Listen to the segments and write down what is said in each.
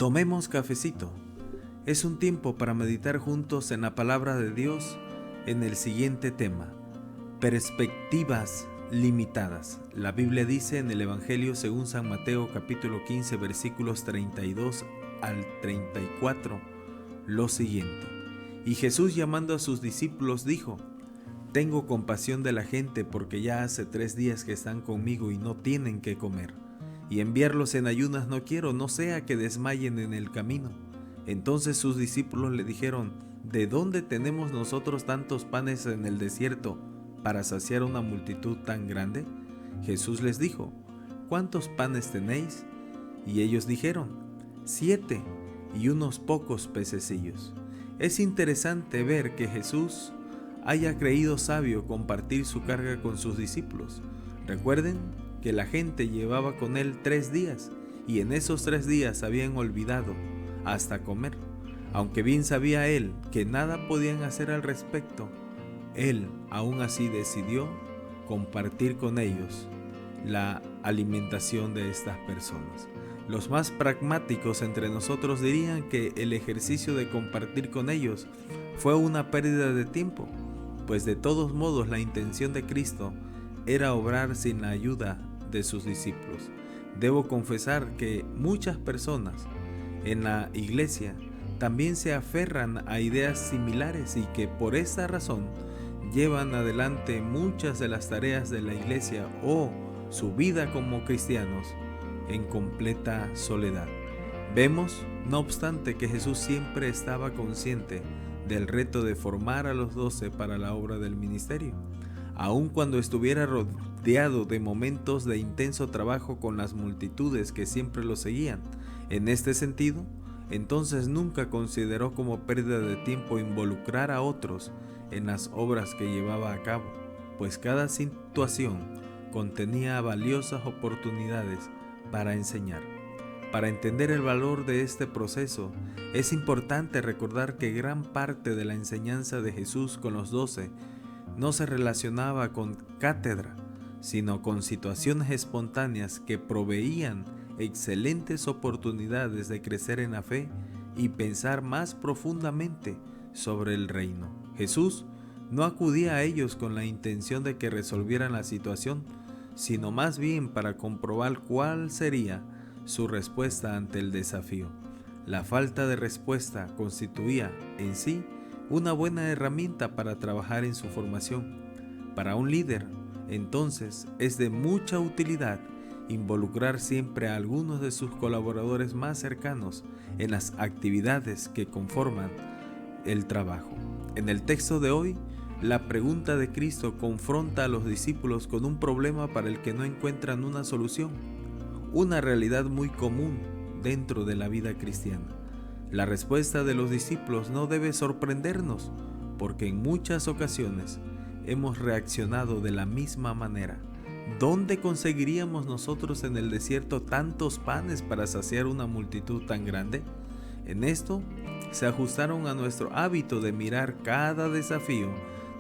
Tomemos cafecito. Es un tiempo para meditar juntos en la palabra de Dios en el siguiente tema: perspectivas limitadas. La Biblia dice en el Evangelio según San Mateo capítulo 15 versículos 32 al 34 lo siguiente: Y Jesús, llamando a sus discípulos, dijo: Tengo compasión de la gente, porque ya hace 3 días que están conmigo y no tienen qué comer. Y enviarlos en ayunas no quiero, no sea que desmayen en el camino. Entonces sus discípulos le dijeron: ¿De dónde tenemos nosotros tantos panes en el desierto para saciar una multitud tan grande? Jesús les dijo: ¿Cuántos panes tenéis? Y ellos dijeron: 7, y unos pocos pececillos. Es interesante ver que Jesús haya creído sabio compartir su carga con sus discípulos. Recuerden que la gente llevaba con él 3 días, y en esos 3 días habían olvidado hasta comer. Aunque bien sabía él que nada podían hacer al respecto, él aún así decidió compartir con ellos la alimentación de estas personas. Los más pragmáticos entre nosotros dirían que el ejercicio de compartir con ellos fue una pérdida de tiempo, pues de todos modos la intención de Cristo era obrar sin la ayuda de sus discípulos. Debo confesar que muchas personas en la iglesia también se aferran a ideas similares y que por esta razón llevan adelante muchas de las tareas de la iglesia o su vida como cristianos en completa soledad. Vemos, no obstante, que Jesús siempre estaba consciente del reto de formar a los 12 para la obra del ministerio, aun cuando estuviera rodeado de momentos de intenso trabajo con las multitudes que siempre lo seguían. En este sentido, entonces nunca consideró como pérdida de tiempo involucrar a otros en las obras que llevaba a cabo, pues cada situación contenía valiosas oportunidades para enseñar. Para entender el valor de este proceso, es importante recordar que gran parte de la enseñanza de Jesús con los 12 no se relacionaba con cátedra, sino con situaciones espontáneas que proveían excelentes oportunidades de crecer en la fe y pensar más profundamente sobre el reino. Jesús no acudía a ellos con la intención de que resolvieran la situación, sino más bien para comprobar cuál sería su respuesta ante el desafío. La falta de respuesta constituía en sí una buena herramienta para trabajar en su formación. Para un líder, entonces, es de mucha utilidad involucrar siempre a algunos de sus colaboradores más cercanos en las actividades que conforman el trabajo. En el texto de hoy, la pregunta de Cristo confronta a los discípulos con un problema para el que no encuentran una solución, una realidad muy común dentro de la vida cristiana. La respuesta de los discípulos no debe sorprendernos, porque en muchas ocasiones hemos reaccionado de la misma manera. ¿Dónde conseguiríamos nosotros en el desierto tantos panes para saciar una multitud tan grande? En esto se ajustaron a nuestro hábito de mirar cada desafío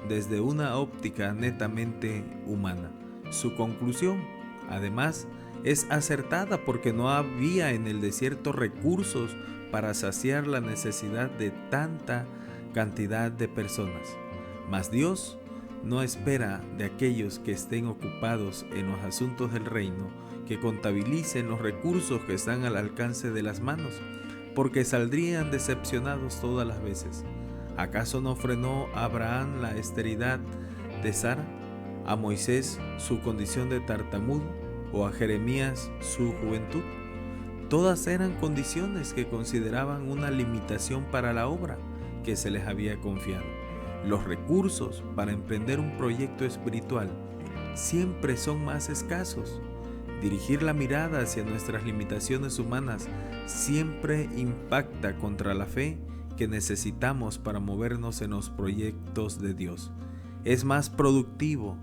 desde una óptica netamente humana. Su conclusión, además, es acertada porque no había en el desierto recursos para saciar la necesidad de tanta cantidad de personas. Mas Dios no espera de aquellos que estén ocupados en los asuntos del reino que contabilicen los recursos que están al alcance de las manos, porque saldrían decepcionados todas las veces. ¿Acaso no frenó a Abraham la esterilidad de Sara, a Moisés su condición de tartamudo o a Jeremías su juventud? Todas eran condiciones que consideraban una limitación para la obra que se les había confiado. Los recursos para emprender un proyecto espiritual siempre son más escasos. Dirigir la mirada hacia nuestras limitaciones humanas siempre impacta contra la fe que necesitamos para movernos en los proyectos de Dios. Es más productivo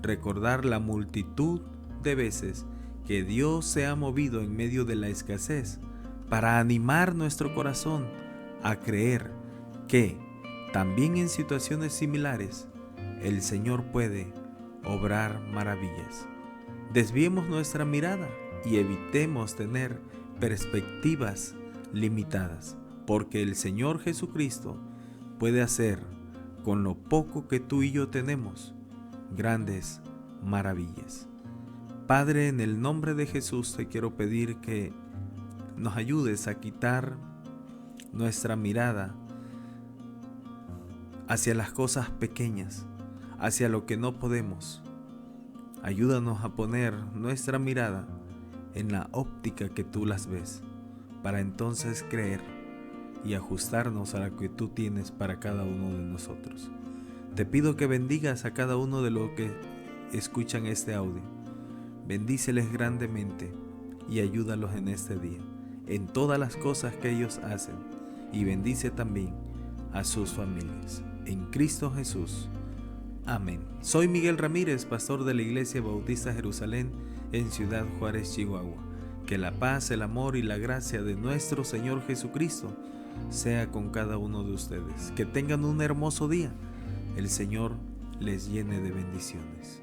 recordar la multitud de veces que Dios se ha movido en medio de la escasez para animar nuestro corazón a creer que también en situaciones similares el Señor puede obrar maravillas. Desviemos nuestra mirada y evitemos tener perspectivas limitadas, porque el Señor Jesucristo puede hacer con lo poco que tú y yo tenemos grandes maravillas. Padre, en el nombre de Jesús te quiero pedir que nos ayudes a quitar nuestra mirada hacia las cosas pequeñas, hacia lo que no podemos. Ayúdanos a poner nuestra mirada en la óptica que tú las ves, para entonces creer y ajustarnos a lo que tú tienes para cada uno de nosotros. Te pido que bendigas a cada uno de los que escuchan este audio. Bendíceles grandemente y ayúdalos en este día, en todas las cosas que ellos hacen, y bendice también a sus familias. En Cristo Jesús. Amén. Soy Miguel Ramírez, pastor de la Iglesia Bautista Jerusalén en Ciudad Juárez, Chihuahua. Que la paz, el amor y la gracia de nuestro Señor Jesucristo sea con cada uno de ustedes. Que tengan un hermoso día. El Señor les llene de bendiciones.